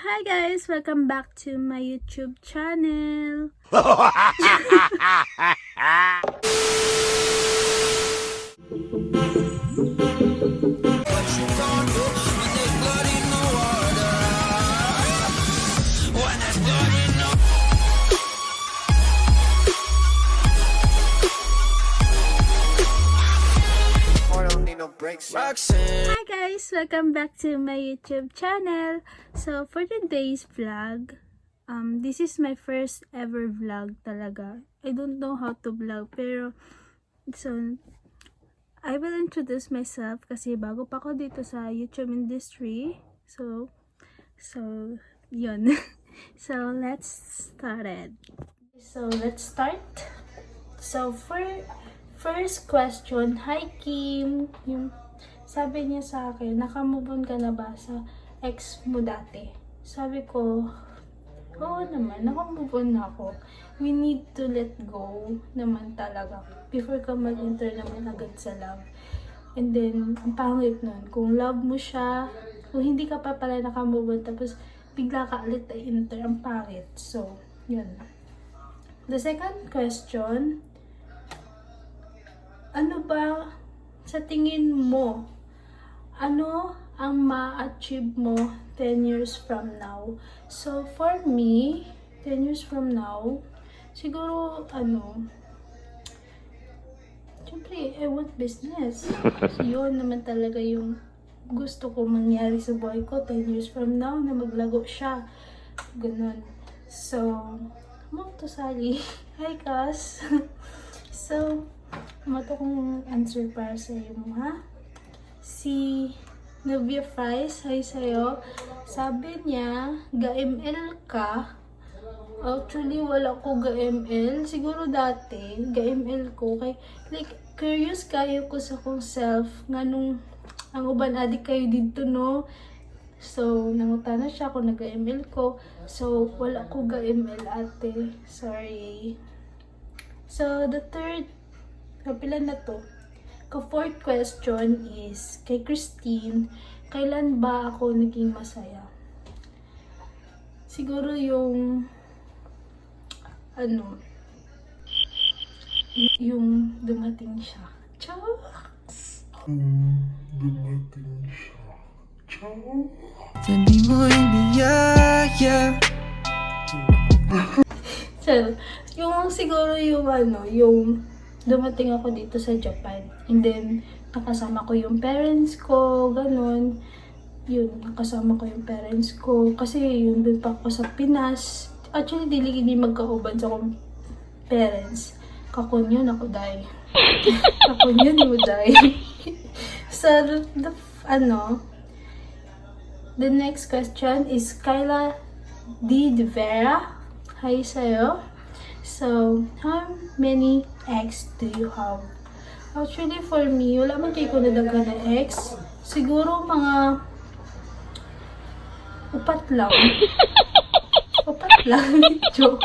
Hi guys! Welcome back to my YouTube channel. Hi guys! Welcome back to my YouTube channel. So for today's vlog, this is my first ever vlog talaga. I don't know how to vlog pero so I will introduce myself kasi bago pa ako dito sa YouTube industry. So yun. So let's start it. So let's start. So for first question, hi Kim. Yung sabi niya sa akin, nakamove on ka na ba sa ex mo dati? Sabi ko, oo naman, nakamove on na ako. We need to let go naman talaga before ka mag-enter naman agad sa love. And then, ang pangit nun, kung love mo siya, kung hindi ka pa pala nakamove on, tapos bigla ka ulit na enter, ang pangit. So, yun. The second question, ano ba sa tingin mo, ano ang ma-achieve mo 10 years from now? So, for me, 10 years from now, siguro, syempre, I want business. So, yun naman talaga yung gusto ko mangyari sa buhay ko 10 years from now, na maglago siya. Ganun. So, to Sally. Hi, Cass. So, mato kong answer para sa iyo mo, ha? Si Nubia Fries, hi sa'yo. Sabi niya, ga-ML ka. Actually, wala ko ga-ML. Siguro dati, ga-ML ko. Kay, like, curious kayo ko sa kong self. Nga nung, ang uban adik kayo dito, no? So, nangutana siya kung nag-ML ko. So, wala ko ga-ML ate. Sorry. So, the third, kapilan na to? Ka-fourth question is, kay Christine, kailan ba ako naging masaya? Siguro yung, yung dumating siya. Chokes! Dumating siya. Ciao. Sabi mo yeah. So, yung siguro yung yung dumating ako dito sa Japan. And then, nakasama ko yung parents ko, ganun. Yun, nakasama ko yung parents ko. Kasi yun, dun pa ako sa Pinas. Actually, dili hindi magkauban sa akong parents. Kakon yun, ako dahil. Kakon yun, ako dahil. So, the next question is Kyla D. De Vera. Hi sa'yo. So, how many ex do you have? Actually, for me, wala man kayo ko nadaghan na ex. Siguro mga upat lang. Upat lang. Joke.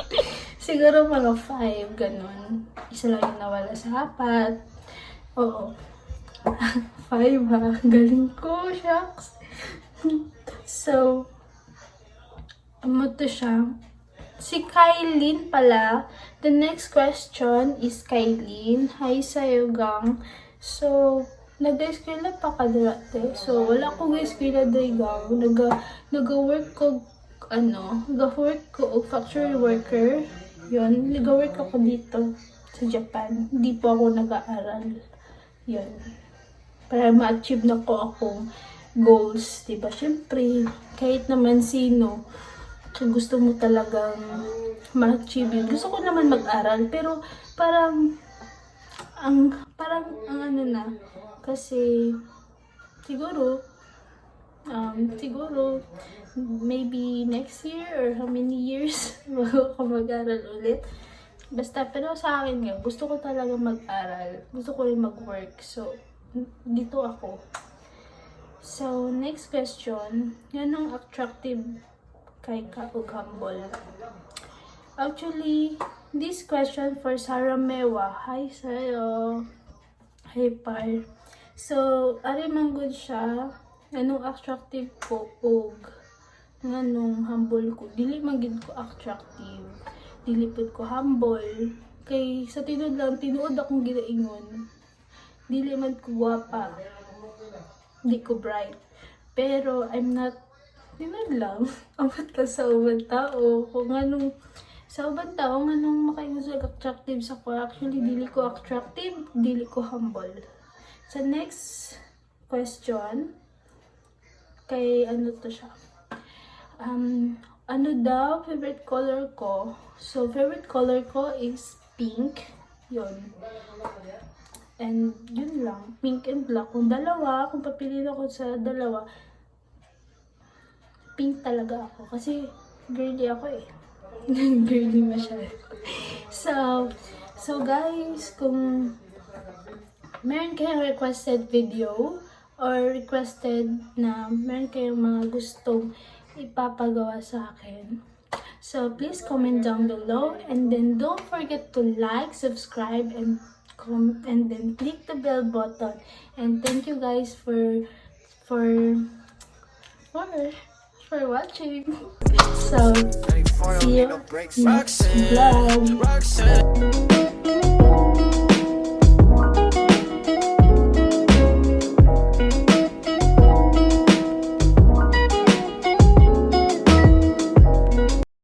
Siguro mga 5, ganun. Isa lang yung nawala sa 4. Oo. 5 ha. Galing ko, shucks. So, ano to siya? Si Kailin pala. The next question is Kailin. Hi sa'yo, gang. So, nag-eskwela pa ka dati. So, wala ko ga-eskwela day, gang. Nag-work ko, nag-work ko, factory worker. Yun, nag-work ako dito sa Japan. Hindi po ako nag-aaral. Yun. Para ma-achieve na ko akong goals. Diba? Siyempre, kahit naman sino, kung gusto mo talagang ma-achieve yun. Gusto ko naman mag-aral, pero parang kasi siguro maybe next year or how many years bago ako mag-aral ulit. Basta, pero sa akin nga, gusto ko talaga mag-aral. Gusto ko rin mag-work. So, dito ako. So, next question. Yan ang attractive kay Kaug Humble. Actually, this question for Sarah Mewa. Hi sa'yo. Hi par. So, ari man good siya. Anong attractive ko? Og. nganong humble ko, dili man gid ko attractive, dili pud ko humble, kay sa tinuod lang, tinuod akong ginaingon, dili man ko gwapa, di ko bright, pero I'm not, tinuod lang, abot ka sa ubang tao, kung anong, sa ubang tao, nganong makaingon sa attractive sa ko, actually, dili ko attractive, dili ko humble. Sa next question, kay ano to siya, ano daw favorite color ko? So favorite color ko is pink, yun, and yun lang, pink and black. Kung dalawa, kung papiliin ako sa dalawa, pink talaga ako kasi girly ako eh. Girly masyado. So guys, kung meron kayong requested video or requested na meron kayong mga gustong ipapagawa sa akin, so please comment down below, and then don't forget to like, subscribe, and then click the bell button. And thank you guys for watching. So see you next vlog.